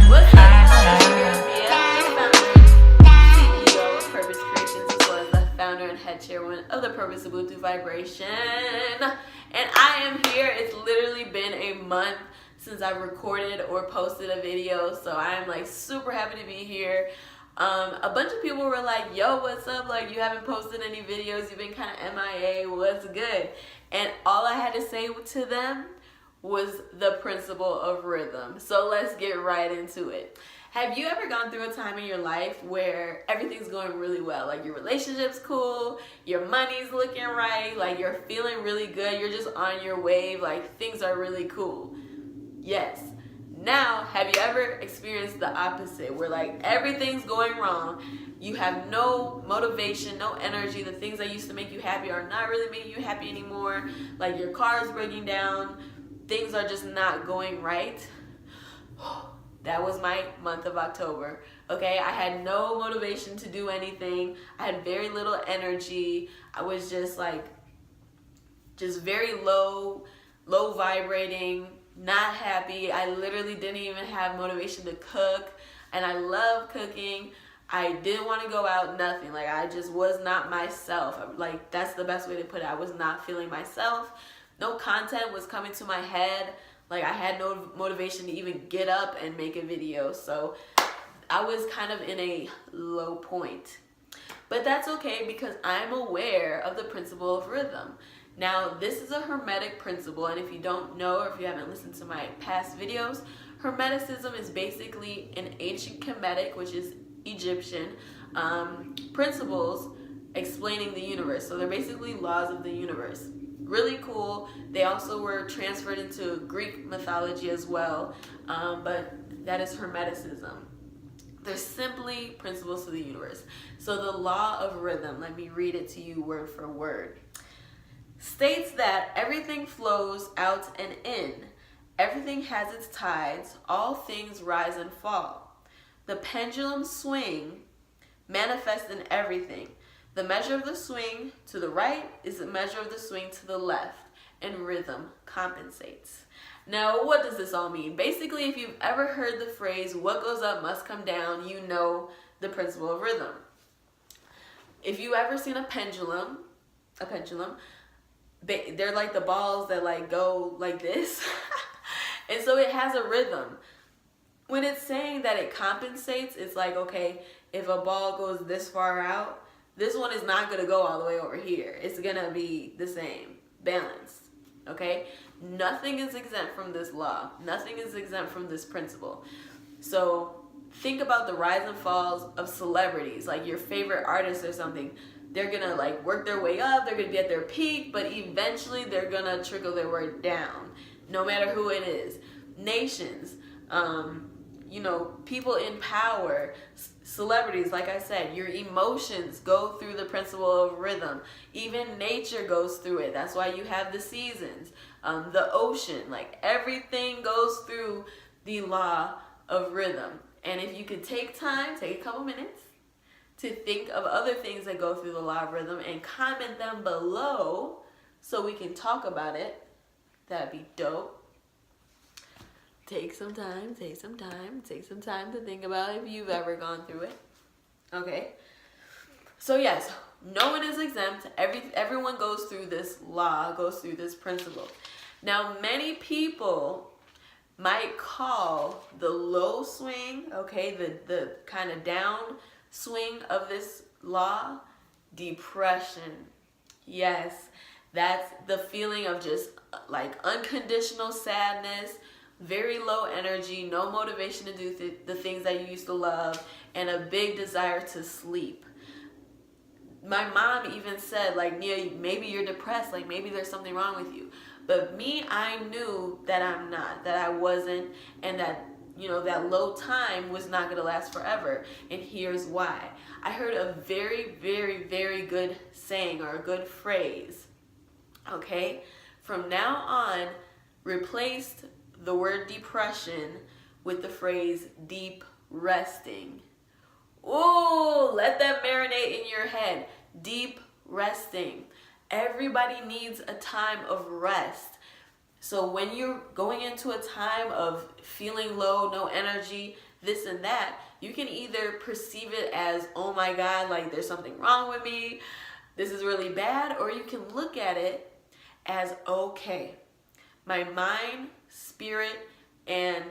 What's up, y'all? It's your girl Mia, the founder and CEO of Purpose Creations, as well as the founder and head chairwoman of the Purpose Ubuntu Vibration. And I am here. It's literally been a month since I've recorded or posted a video, so I am like super happy to be here. A bunch of people were like, yo, what's up? Like, you haven't posted any videos. You've been kind of MIA. What's good? And all I had to say to them was the principle of rhythm. So let's get right into it. Have you ever gone through a time in your life where everything's going really well? Like your relationship's cool, your money's looking right, like you're feeling really good, you're just on your wave, like things are really cool. Yes. Now, have you ever experienced the opposite where like everything's going wrong, you have no motivation, no energy, the things that used to make you happy are not really making you happy anymore, like your car is breaking down, things are just not going right? That was my month of October. Okay, I had no motivation to do anything. I had very little energy. I was just like, just very low vibrating, not happy. I literally didn't even have motivation to cook, and I love cooking. I didn't want to go out, nothing. Like, I just was not myself. Like, that's the best way to put it. I was not feeling myself. No content was coming to my head. Like, I had no motivation to even get up and make a video. So I was kind of in a low point. But that's okay because I'm aware of the principle of rhythm. Now, this is a Hermetic principle, and if you don't know or if you haven't listened to my past videos, Hermeticism is basically an ancient Kemetic, which is Egyptian, principles explaining the universe. So they're basically laws of the universe. Really cool. They also were transferred into Greek mythology as well, but that is Hermeticism. They're simply principles to the universe. So the law of rhythm, let me read it to you word for word, states that everything flows out and in. Everything has its tides. All things rise and fall. The pendulum swing manifests in everything. The measure of the swing to the right is the measure of the swing to the left, and rhythm compensates. Now, what does this all mean? Basically, if you've ever heard the phrase, what goes up must come down, you know the principle of rhythm. If you ever seen a pendulum, they're like the balls that like go like this. And so it has a rhythm. When it's saying that it compensates, it's like, okay, if a ball goes this far out, this one is not going to go all the way over here. It's going to be the same, balanced, okay? Nothing is exempt from this law. Nothing is exempt from this principle. So think about the rise and falls of celebrities, like your favorite artist or something. They're going to like work their way up. They're going to be at their peak, but eventually they're going to trickle their way down, no matter who it is. Nations, people in power, celebrities, like I said, your emotions go through the principle of rhythm. Even nature goes through it. That's why you have the seasons, the ocean, like everything goes through the law of rhythm. And if you could take time, take a couple minutes to think of other things that go through the law of rhythm and comment them below so we can talk about it, that'd be dope. Take some time to think about if you've ever gone through it. Okay. So yes, no one is exempt. Everyone goes through this law, goes through this principle. Now, many people might call the low swing, okay, the kind of down swing of this law, depression. Yes, that's the feeling of just like unconditional sadness, very low energy, no motivation to do the things that you used to love, and a big desire to sleep. My mom even said, like, Nia, maybe you're depressed, like maybe there's something wrong with you. But me, I knew that I'm not, that I wasn't, and that, that low time was not going to last forever. And here's why. I heard a very, very, very good saying or a good phrase, okay? From now on, replaced the word depression with the phrase deep resting. Ooh, let that marinate in your head. Deep resting. Everybody needs a time of rest. So when you're going into a time of feeling low, no energy, this and that, you can either perceive it as, oh my God, like there's something wrong with me, this is really bad, or you can look at it as, okay, my mind, spirit, and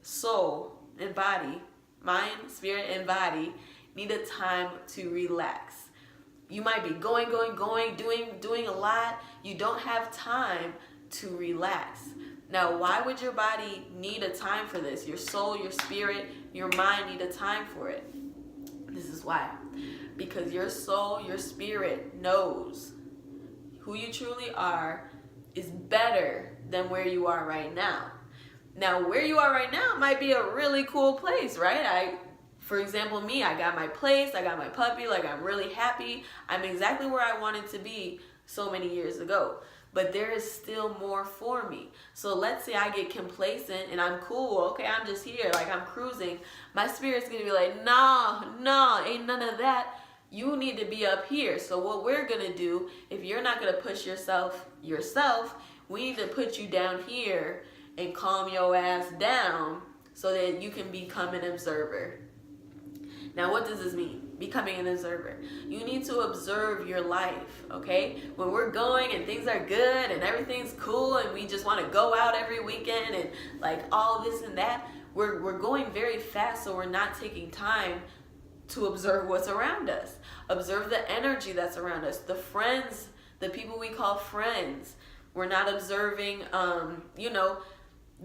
soul and body, mind, spirit, and body need a time to relax. You might be going, doing a lot. You don't have time to relax. Now, why would your body need a time for this? Your soul, your spirit, your mind need a time for it. This is why. Because your soul, your spirit knows who you truly are is better than where you are right now. Now, where you are right now might be a really cool place, right? For example, me, I got my place, I got my puppy, like I'm really happy. I'm exactly where I wanted to be so many years ago. But there is still more for me. So let's say I get complacent and I'm cool. Okay, I'm just here, like I'm cruising. My spirit's gonna be like, no, ain't none of that. You need to be up here. So what we're gonna do, if you're not gonna push yourself, we need to put you down here and calm your ass down so that you can become an observer. Now, what does this mean? Becoming an observer. You need to observe your life, okay? When we're going and things are good and everything's cool and we just want to go out every weekend and like all this and that, we're going very fast, so we're not taking time to observe what's around us. Observe the energy that's around us, the friends, the people we call friends. We're not observing,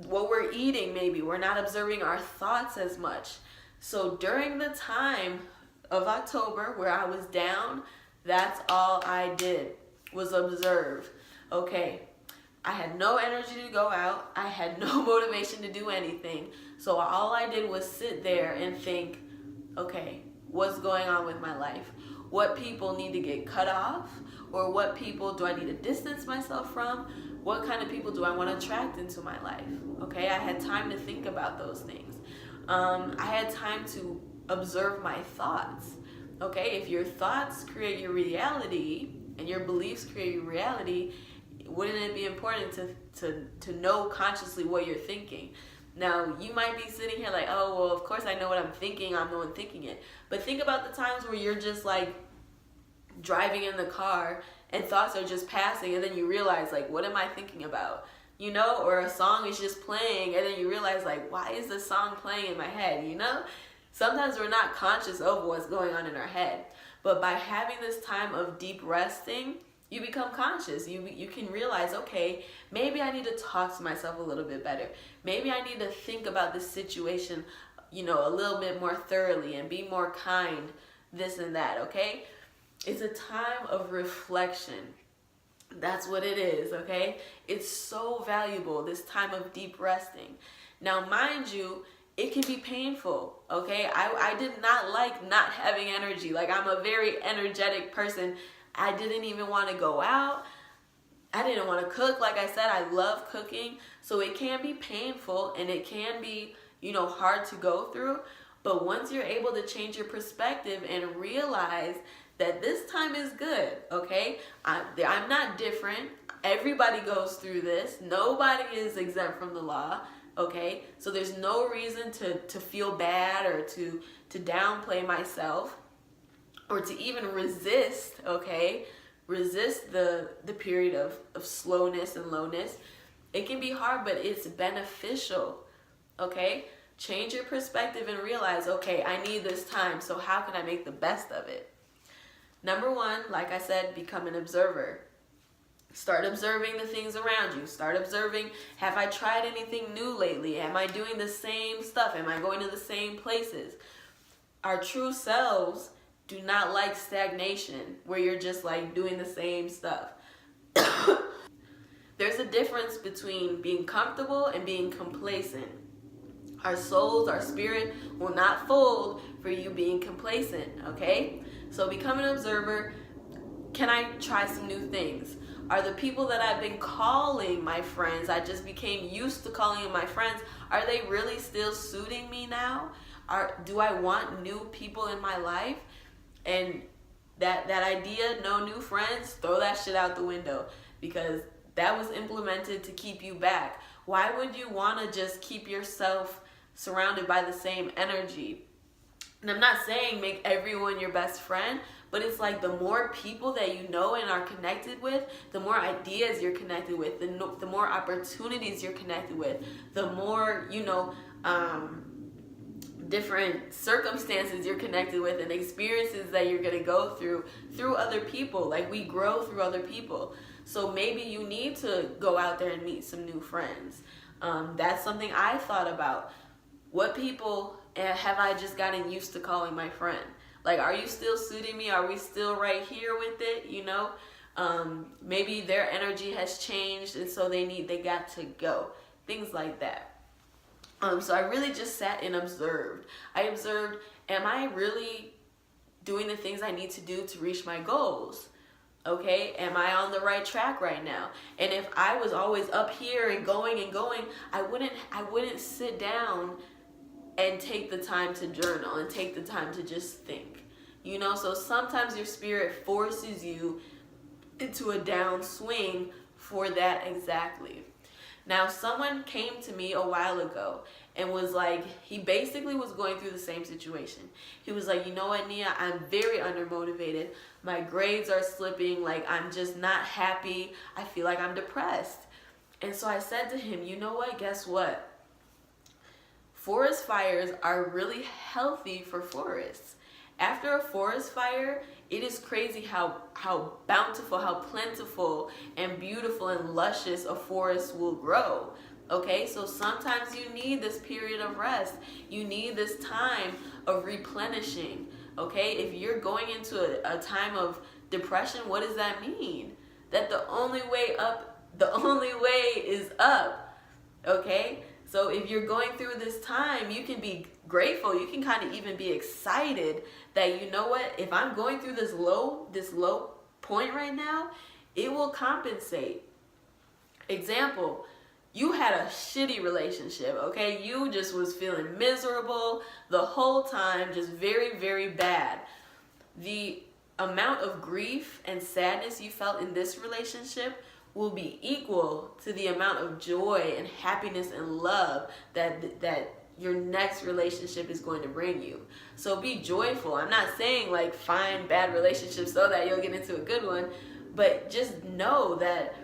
what we're eating maybe. We're not observing our thoughts as much. So during the time of October where I was down, that's all I did was observe. Okay, I had no energy to go out. I had no motivation to do anything. So all I did was sit there and think, okay, what's going on with my life? What people need to get cut off? Or what people do I need to distance myself from? What kind of people do I want to attract into my life? Okay, I had time to think about those things. I had time to observe my thoughts. Okay, if your thoughts create your reality and your beliefs create your reality, wouldn't it be important to know consciously what you're thinking? Now, you might be sitting here like, oh, well, of course I know what I'm thinking. I'm the one thinking it. But think about the times where you're just like driving in the car and thoughts are just passing and then you realize like, what am I thinking about? You know, or a song is just playing and then you realize like, why is this song playing in my head, you know? Sometimes we're not conscious of what's going on in our head. But by having this time of deep resting, you become conscious. You can realize, okay, maybe I need to talk to myself a little bit better. Maybe I need to think about this situation, a little bit more thoroughly and be more kind, this and that, okay? It's a time of reflection. That's what it is, okay? It's so valuable, this time of deep resting. Now, mind you, it can be painful, okay? I did not like not having energy. Like, I'm a very energetic person. I didn't even want to go out. I didn't want to cook. Like I said, I love cooking. So it can be painful and it can be, hard to go through. But once you're able to change your perspective and realize that this time is good, okay? I'm not different. Everybody goes through this. Nobody is exempt from the law, okay? So there's no reason to feel bad or to downplay myself or to even resist, okay? Resist the period of slowness and lowness. It can be hard, but it's beneficial, okay? Change your perspective and realize, okay, I need this time, so how can I make the best of it? Number one, like I said, become an observer. Start observing the things around you. Start observing, have I tried anything new lately? Am I doing the same stuff? Am I going to the same places? Our true selves do not like stagnation, where you're just like doing the same stuff. There's a difference between being comfortable and being complacent. Our souls, our spirit will not fold for you being complacent, okay? So become an observer. Can I try some new things? Are the people that I've been calling my friends, I just became used to calling them my friends, are they really still suiting me now? Do I want new people in my life? And that idea, no new friends, throw that shit out the window, because That was implemented to keep you back. Why would you want to just keep yourself surrounded by the same energy? And I'm not saying make everyone your best friend, but it's like the more people that you know and are connected with, the more ideas you're connected with, the more opportunities you're connected with, the more, different circumstances you're connected with and experiences that you're going to go through other people. Like, we grow through other people. So maybe you need to go out there and meet some new friends. That's something I thought about. What people have I just gotten used to calling my friend? Like, are you still suiting me? Are we still right here with it? Maybe their energy has changed and so they got to go. Things like that. So I really just sat and observed. I observed, am I really doing the things I need to do to reach my goals? Okay, am I on the right track right now? And if I was always up here and going, I wouldn't sit down and take the time to journal and take the time to just think. So sometimes your spirit forces you into a downswing for that exactly. Now, someone came to me a while ago and was like, he basically was going through the same situation. He was like, you know what, Nia, I'm very undermotivated. My grades are slipping. Like, I'm just not happy. I feel like I'm depressed. And so I said to him, you know what, guess what? Forest fires are really healthy for forests. After a forest fire, it is crazy how bountiful, how plentiful and beautiful and luscious a forest will grow. Okay, so sometimes you need this period of rest. You need this time of replenishing. Okay, if you're going into a time of depression, what does that mean? That the only way is up. Okay, so if you're going through this time, you can be grateful. You can kind of even be excited that, you know what, if I'm going through this low point right now, it will compensate. Example, you had a shitty relationship, okay? You just was feeling miserable the whole time, just very, very bad. The amount of grief and sadness you felt in this relationship will be equal to the amount of joy and happiness and love that your next relationship is going to bring you. So be joyful. I'm not saying like find bad relationships so that you'll get into a good one, but just know that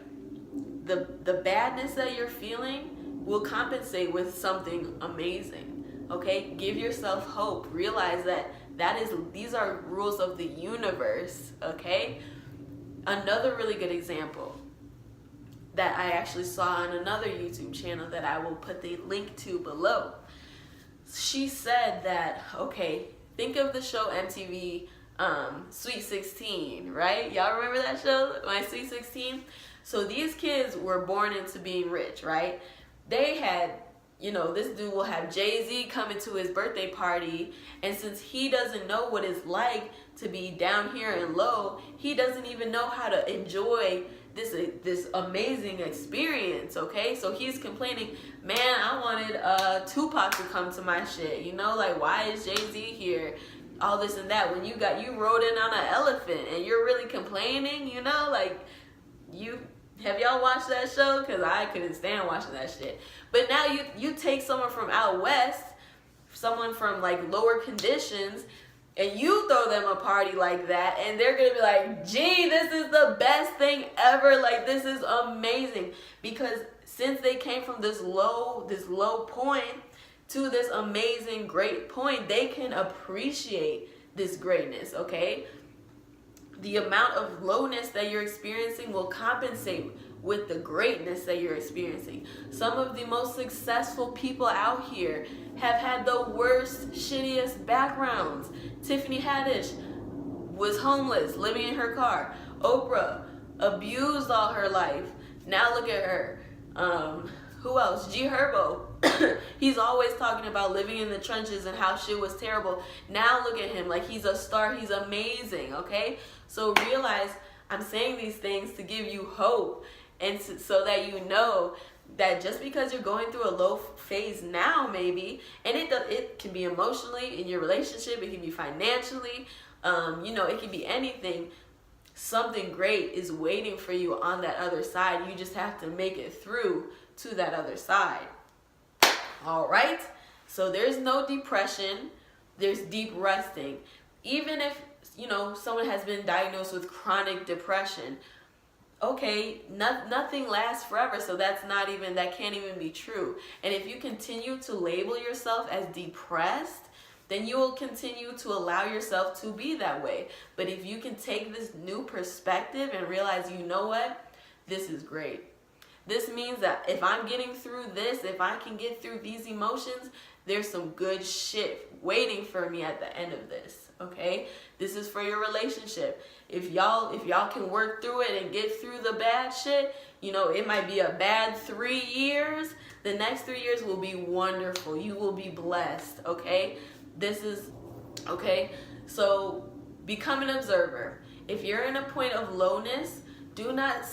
the badness that you're feeling will compensate with something amazing. Okay? Give yourself hope. Realize that these are rules of the universe. Okay? Another really good example that I actually saw on another YouTube channel that I will put the link to below. She said that, okay, think of the show MTV Sweet 16, right? Y'all remember that show, My Sweet 16? So these kids were born into being rich, right? They had, this dude will have Jay-Z coming to his birthday party, and since he doesn't know what it's like to be down here and low, he doesn't even know how to enjoy this amazing experience, okay? So he's complaining, man, I wanted Tupac to come to my shit, like, why is Jay-Z here? All this and that. When you rode in on an elephant and you're really complaining, like, have y'all watched that show? Because I couldn't stand watching that shit. But now you take someone from out west, someone from like lower conditions, and you throw them a party like that, and they're gonna be like, gee, this is the best thing ever, like, this is amazing. Because since they came from this low point to this amazing great point, they can appreciate this greatness. Okay, the amount of lowness that you're experiencing will compensate with the greatness that you're experiencing. Some of the most successful people out here have had the worst, shittiest backgrounds. Tiffany Haddish was homeless, living in her car. Oprah abused all her life. Now look at her. Who else? G Herbo. He's always talking about living in the trenches and how shit was terrible. Now look at him, like he's a star. He's amazing, okay? So realize I'm saying these things to give you hope, and so that you know that just because you're going through a low phase now, maybe, and it can be emotionally in your relationship, it can be financially, it can be anything. something great is waiting for you on that other side. You just have to make it through to that other side. All right? So there's no depression. There's deep resting. Even if, someone has been diagnosed with chronic depression, okay, nothing lasts forever, so that can't even be true. And if you continue to label yourself as depressed, then you will continue to allow yourself to be that way. But if you can take this new perspective and realize, you know what, this is great. This means that if I'm getting through this, if I can get through these emotions, there's some good shit waiting for me at the end of this, okay? This is for your relationship. If y'all can work through it and get through the bad shit, it might be a bad 3 years. The next 3 years will be wonderful. You will be blessed, okay? So become an observer. If you're in a point of lowness, do not,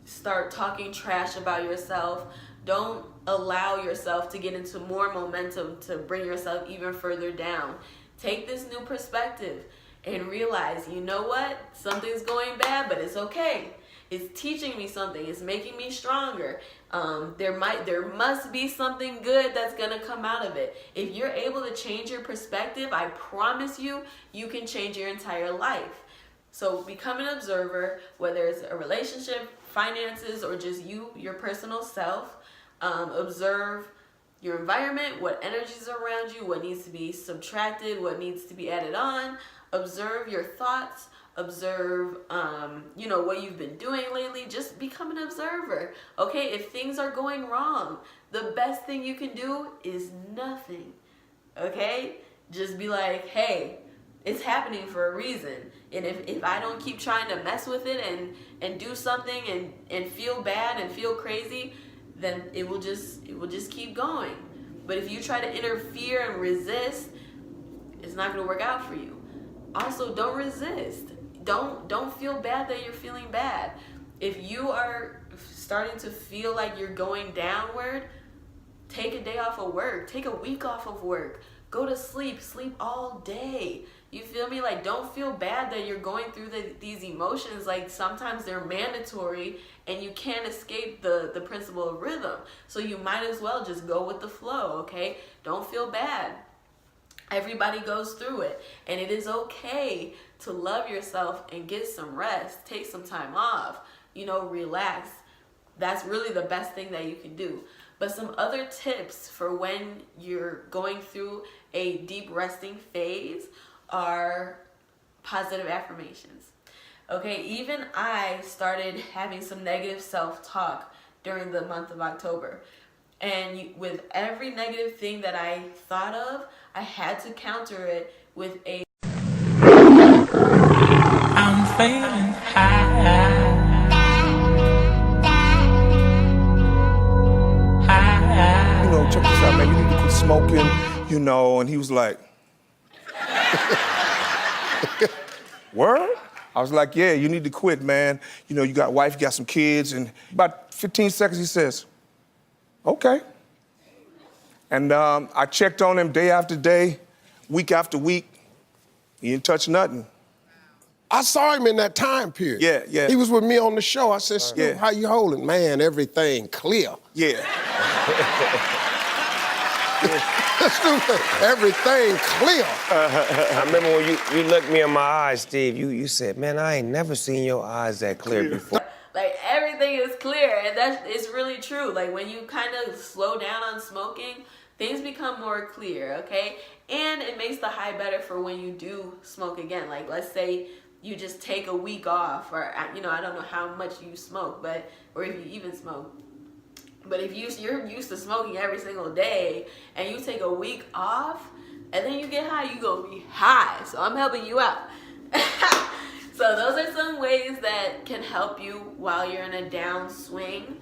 start talking trash about yourself. Don't allow yourself to get into more momentum to bring yourself even further down. Take this new perspective and realize, you know what? Something's going bad, but it's okay. It's teaching me something. It's making me stronger. There must be something good that's gonna come out of it. If you're able to change your perspective, I promise you, you can change your entire life. So become an observer, whether it's a relationship, finances, or just your personal self. Observe your environment, what energies are around you, what needs to be subtracted, what needs to be added on. Observe your thoughts. Observe, what you've been doing lately. Just become an observer, okay? If things are going wrong, the best thing you can do is nothing, okay? Just be like, hey, it's happening for a reason. And if I don't keep trying to mess with it and do something and feel bad and feel crazy, then it will just keep going. But if you try to interfere and resist, it's not going to work out for you. Also, don't resist. Don't feel bad that you're feeling bad. If you are starting to feel like you're going downward, take a day off of work. Take a week off of work. Go to sleep. Sleep all day. You feel me? Like, don't feel bad that you're going through these emotions. Like, sometimes they're mandatory and you can't escape the principle of rhythm. So you might as well just go with the flow, okay? Don't feel bad. Everybody goes through it, and it is okay to love yourself and get some rest. Take some time off, relax. That's really the best thing that you can do. But some other tips for when you're going through a deep resting phase are positive affirmations. Okay, even I started having some negative self-talk during the month of October. And with every negative thing that I thought of, I had to counter it with a I'm feeling high. Check this out, man. You need to quit smoking, and he was like, word? I was like, yeah, you need to quit, man. You got a wife, you got some kids, and about 15 seconds he says, okay. And I checked on him day after day, week after week. He didn't touch nothing. I saw him in that time period. Yeah. He was with me on the show. I said, Stu, how you holding? Man, everything clear. Yeah. Everything clear. I remember when you looked me in my eyes, Steve, you said, man, I ain't never seen your eyes that clear before. Like, everything is clear, and it's really true. Like, when you kind of slow down on smoking, things become more clear, okay? And it makes the high better for when you do smoke again. Like, let's say you just take a week off, or, I don't know how much you smoke, or if you even smoke. But if you're used to smoking every single day, and you take a week off, and then you get high, you're going to be high. So I'm helping you out. So those are some ways that can help you while you're in a downswing.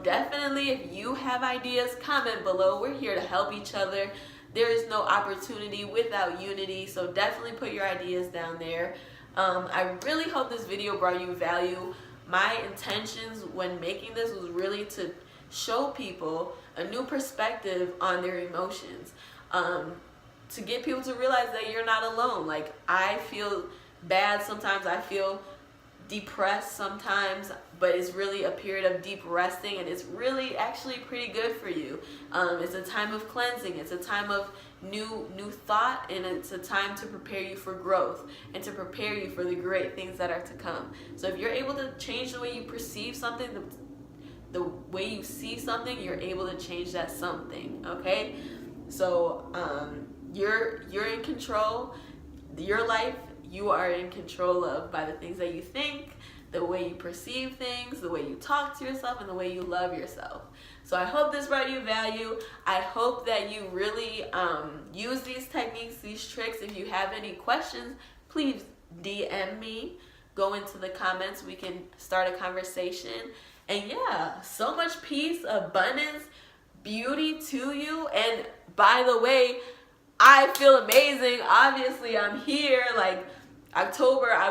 Definitely, if you have ideas, comment below. We're here to help each other. There is no opportunity without unity, so definitely put your ideas down there. I really hope this video brought you value. My intentions when making this was really to show people a new perspective on their emotions, to get people to realize that you're not alone. Like, I feel bad. Sometimes I feel depressed sometimes, but it's really a period of deep resting, and it's really actually pretty good for you. It's a time of cleansing. It's a time of new thought, and it's a time to prepare you for growth and to prepare you for the great things that are to come. So if you're able to change the way you perceive something, the way you see something, you're able to change that something. Okay, so you're in control. Your life, you are in control of by the things that you think, the way you perceive things, the way you talk to yourself, and the way you love yourself. So I hope this brought you value. I hope that you really use these techniques, these tricks. If you have any questions, please DM me. Go into the comments. We can start a conversation. And yeah, so much peace, abundance, beauty to you. And by the way, I feel amazing. Obviously, I'm here. Like October, I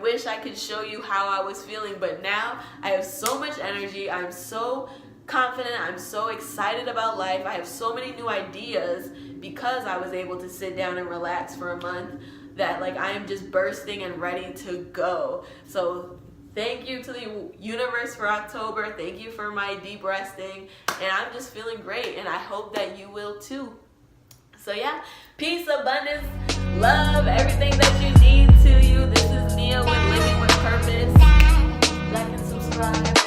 wish I could show you how I was feeling, but now I have so much energy. I'm so confident. I'm so excited about life. I have so many new ideas because I was able to sit down and relax for a month that like I am just bursting and ready to go. So thank you to the universe for October. Thank you for my deep resting. And I'm just feeling great, and I hope that you will too. So yeah, peace, abundance, love, everything that you need to you. This is Nia with Living with Purpose. Like and subscribe.